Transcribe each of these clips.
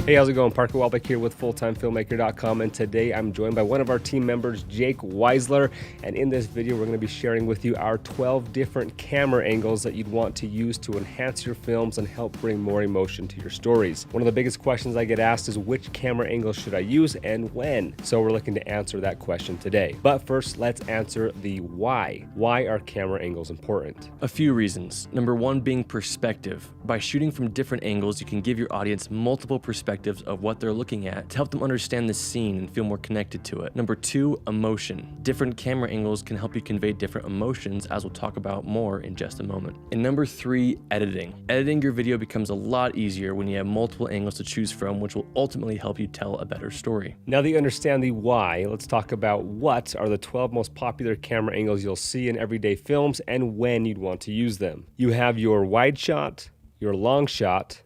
Hey, how's it going? Parker Welbeck here with FullTimeFilmmaker.com, and today I'm joined by one of our team members, Jake Weisler, and in this video we're going to be sharing with you our 12 different camera angles that you'd want to use to enhance your films and help bring more emotion to your stories. One of the biggest questions I get asked is which camera angle should I use and when? So we're looking to answer that question today. But first, let's answer the why. Why are camera angles important? A few reasons. Number one being perspective. By shooting from different angles, you can give your audience multiple perspectives of what they're looking at to help them understand the scene and feel more connected to it. Number two, emotion. Different camera angles can help you convey different emotions, as we'll talk about more in just a moment. And number three, editing. Editing your video becomes a lot easier when you have multiple angles to choose from, which will ultimately help you tell a better story. Now that you understand the why, let's talk about what are the 12 most popular camera angles you'll see in everyday films and when you'd want to use them. You have your wide shot, your long shot,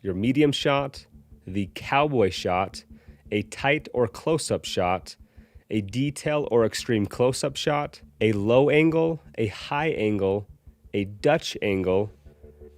your medium shot, the cowboy shot, a tight or close-up shot, a detail or extreme close-up shot, a low angle, a high angle, a Dutch angle,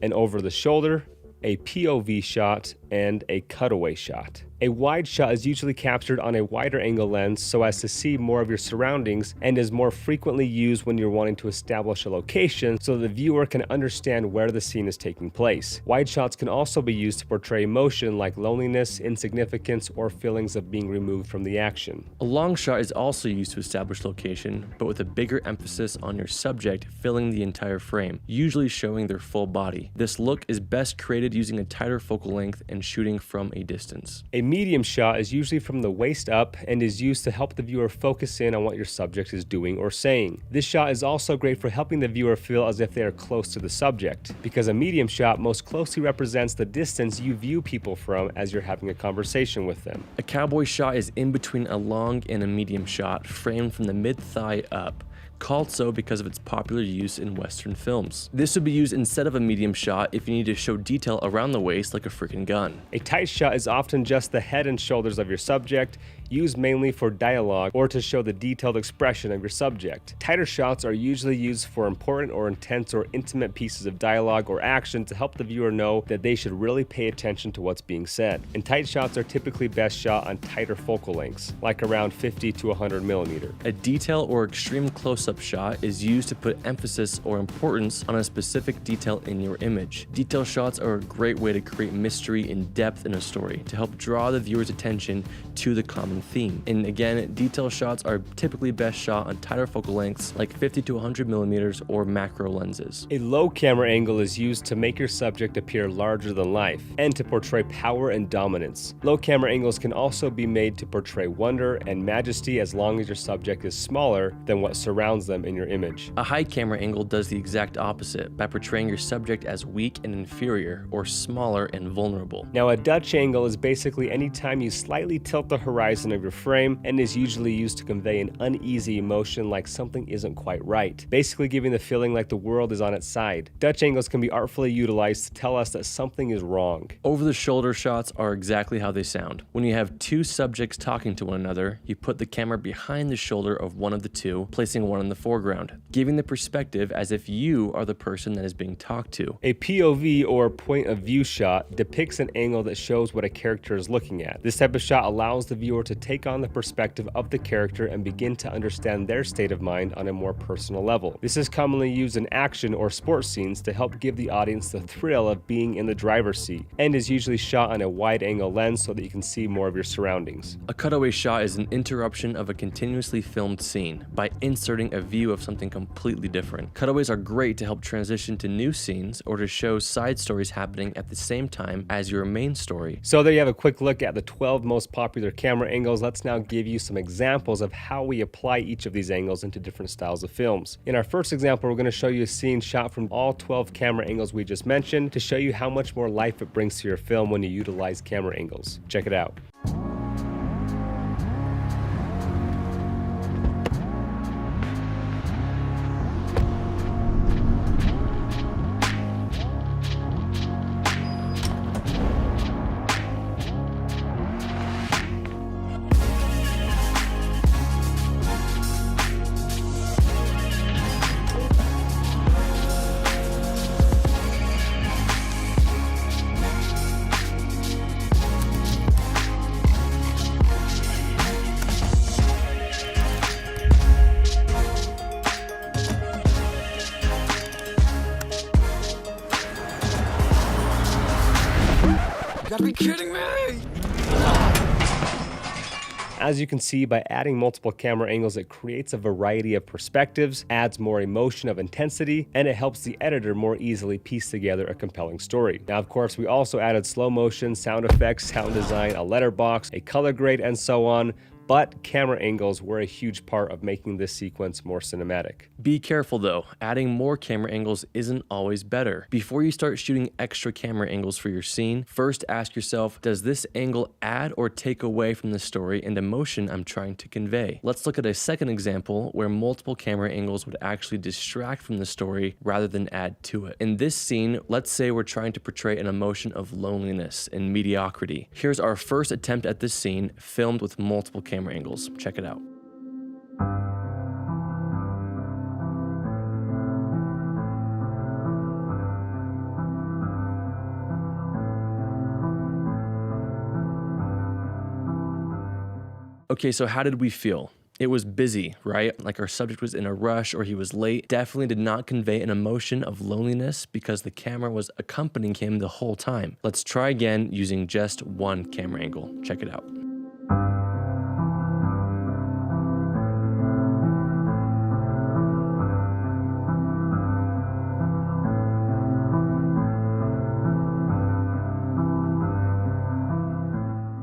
an over-the-shoulder, a POV shot, and a cutaway shot. A wide shot is usually captured on a wider angle lens so as to see more of your surroundings and is more frequently used when you're wanting to establish a location so the viewer can understand where the scene is taking place. Wide shots can also be used to portray emotion like loneliness, insignificance, or feelings of being removed from the action. A long shot is also used to establish location, but with a bigger emphasis on your subject filling the entire frame, usually showing their full body. This look is best created using a tighter focal length and shooting from a distance. A medium shot is usually from the waist up and is used to help the viewer focus in on what your subject is doing or saying. This shot is also great for helping the viewer feel as if they are close to the subject, because a medium shot most closely represents the distance you view people from as you're having a conversation with them. A cowboy shot is in between a long and a medium shot, framed from the mid-thigh up, called so because of its popular use in Western films. This would be used instead of a medium shot if you need to show detail around the waist like a freaking gun. A tight shot is often just the head and shoulders of your subject, used mainly for dialogue or to show the detailed expression of your subject. Tighter shots are usually used for important or intense or intimate pieces of dialogue or action to help the viewer know that they should really pay attention to what's being said. And tight shots are typically best shot on tighter focal lengths, like around 50 to 100 millimeter. A detail or extreme close-up shot is used to put emphasis or importance on a specific detail in your image. Detail shots are a great way to create mystery and depth in a story to help draw the viewer's attention to the common theme. And again, detail shots are typically best shot on tighter focal lengths like 50 to 100 millimeters or macro lenses. A low camera angle is used to make your subject appear larger than life and to portray power and dominance. Low camera angles can also be made to portray wonder and majesty as long as your subject is smaller than what surrounds them in your image. A high camera angle does the exact opposite by portraying your subject as weak and inferior or smaller and vulnerable. Now, a Dutch angle is basically any time you slightly tilt the horizon of your frame and is usually used to convey an uneasy emotion like something isn't quite right, basically giving the feeling like the world is on its side. Dutch angles can be artfully utilized to tell us that something is wrong. Over-the-shoulder shots are exactly how they sound. When you have two subjects talking to one another, you put the camera behind the shoulder of one of the two, placing one in the foreground, giving the perspective as if you are the person that is being talked to. A POV or point of view shot depicts an angle that shows what a character is looking at. This type of shot allows the viewer to take on the perspective of the character and begin to understand their state of mind on a more personal level. This is commonly used in action or sports scenes to help give the audience the thrill of being in the driver's seat, and is usually shot on a wide angle lens so that you can see more of your surroundings. A cutaway shot is an interruption of a continuously filmed scene by inserting a view of something completely different. Cutaways are great to help transition to new scenes or to show side stories happening at the same time as your main story. So there you have a quick look at the 12 most popular camera angles. Let's now give you some examples of how we apply each of these angles into different styles of films. In our first example, we're going to show you a scene shot from all 12 camera angles we just mentioned to show you how much more life it brings to your film when you utilize camera angles. Check it out. You gotta be kidding me! As you can see, by adding multiple camera angles, it creates a variety of perspectives, adds more emotion of intensity, and it helps the editor more easily piece together a compelling story. Now, of course, we also added slow motion, sound effects, sound design, a letterbox, a color grade, and so on. But camera angles were a huge part of making this sequence more cinematic. Be careful though, adding more camera angles isn't always better. Before you start shooting extra camera angles for your scene, first ask yourself, does this angle add or take away from the story and emotion I'm trying to convey? Let's look at a second example where multiple camera angles would actually distract from the story rather than add to it. In this scene, let's say we're trying to portray an emotion of loneliness and mediocrity. Here's our first attempt at this scene, filmed with multiple camera angles. Check it out. Okay, so how did we feel? It was busy, right? Like our subject was in a rush or he was late. Definitely did not convey an emotion of loneliness because the camera was accompanying him the whole time. Let's try again using just one camera angle. Check it out.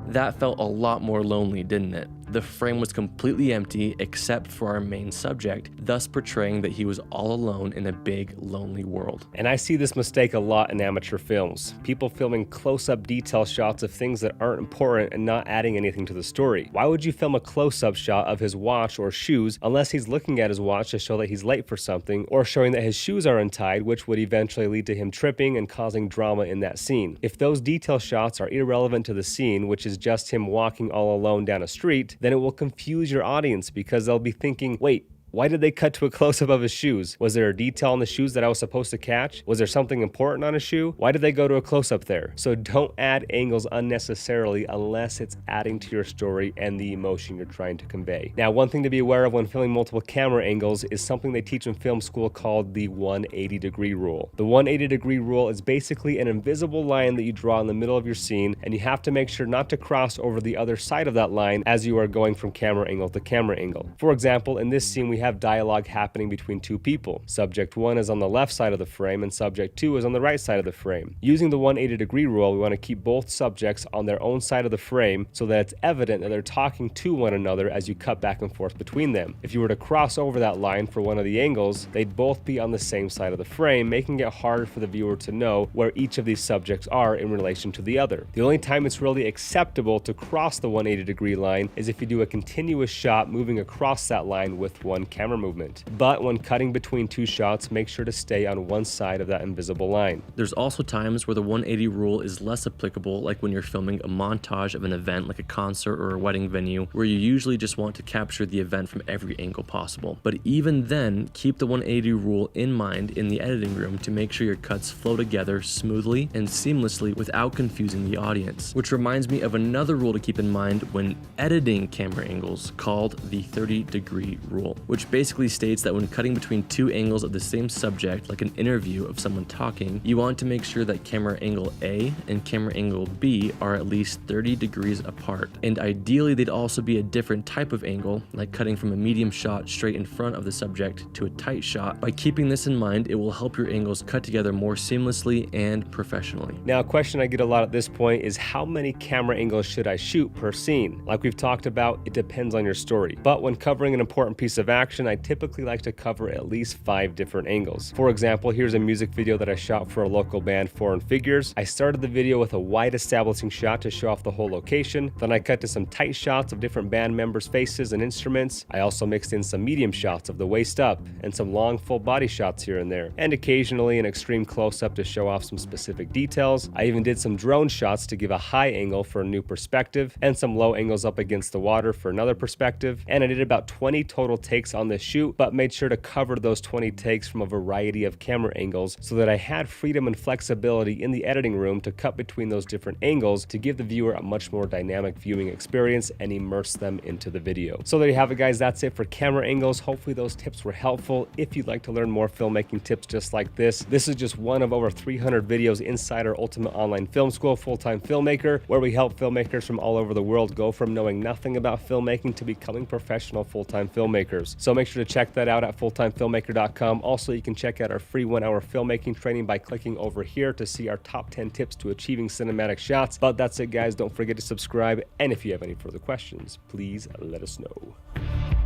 That felt a lot more lonely, didn't it? The frame was completely empty except for our main subject, thus portraying that he was all alone in a big, lonely world. And I see this mistake a lot in amateur films. People filming close-up detail shots of things that aren't important and not adding anything to the story. Why would you film a close-up shot of his watch or shoes unless he's looking at his watch to show that he's late for something, or showing that his shoes are untied, which would eventually lead to him tripping and causing drama in that scene? If those detail shots are irrelevant to the scene, which is just him walking all alone down a street, then it will confuse your audience because they'll be thinking, wait, why did they cut to a close-up of his shoes? Was there a detail on the shoes that I was supposed to catch? Was there something important on his shoe? Why did they go to a close-up there? So don't add angles unnecessarily unless it's adding to your story and the emotion you're trying to convey. Now, one thing to be aware of when filming multiple camera angles is something they teach in film school called the 180-degree rule. The 180-degree rule is basically an invisible line that you draw in the middle of your scene, and you have to make sure not to cross over the other side of that line as you are going from camera angle to camera angle. For example, in this scene, we have dialogue happening between two people. Subject 1 is on the left side of the frame and subject 2 is on the right side of the frame. Using the 180-degree rule, we want to keep both subjects on their own side of the frame so that it's evident that they're talking to one another as you cut back and forth between them. If you were to cross over that line for one of the angles, they'd both be on the same side of the frame, making it hard for the viewer to know where each of these subjects are in relation to the other. The only time it's really acceptable to cross the 180-degree line is if you do a continuous shot moving across that line with one camera movement. But when cutting between two shots, make sure to stay on one side of that invisible line. There's also times where the 180 rule is less applicable, like when you're filming a montage of an event like a concert or a wedding venue, where you usually just want to capture the event from every angle possible. But even then, keep the 180 rule in mind in the editing room to make sure your cuts flow together smoothly and seamlessly without confusing the audience. Which reminds me of another rule to keep in mind when editing camera angles called the 30-degree rule, which basically states that when cutting between two angles of the same subject, like an interview of someone talking, you want to make sure that camera angle A and camera angle B are at least 30 degrees apart. And ideally, they'd also be a different type of angle, like cutting from a medium shot straight in front of the subject to a tight shot. By keeping this in mind, it will help your angles cut together more seamlessly and professionally. Now, a question I get a lot at this point is how many camera angles should I shoot per scene? Like we've talked about, it depends on your story. But when covering an important piece of action, I typically like to cover at least 5 different angles. For example, here's a music video that I shot for a local band, Foreign Figures. I started the video with a wide establishing shot to show off the whole location. Then I cut to some tight shots of different band members' faces and instruments. I also mixed in some medium shots of the waist up and some long full body shots here and there, and occasionally an extreme close-up to show off some specific details. I even did some drone shots to give a high angle for a new perspective and some low angles up against the water for another perspective. And I did about 20 total takes takes on this shoot, but made sure to cover those 20 takes from a variety of camera angles so that I had freedom and flexibility in the editing room to cut between those different angles to give the viewer a much more dynamic viewing experience and immerse them into the video. So there you have it, guys. That's it for camera angles. Hopefully those tips were helpful. If you'd like to learn more filmmaking tips just like this is just one of over 300 videos inside our Ultimate Online Film School Full-Time Filmmaker, where we help filmmakers from all over the world go from knowing nothing about filmmaking to becoming professional full-time filmmakers. So make sure to check that out at fulltimefilmmaker.com. Also, you can check out our free 1-hour filmmaking training by clicking over here to see our top 10 tips to achieving cinematic shots. But that's it, guys. Don't forget to subscribe. And if you have any further questions, please let us know.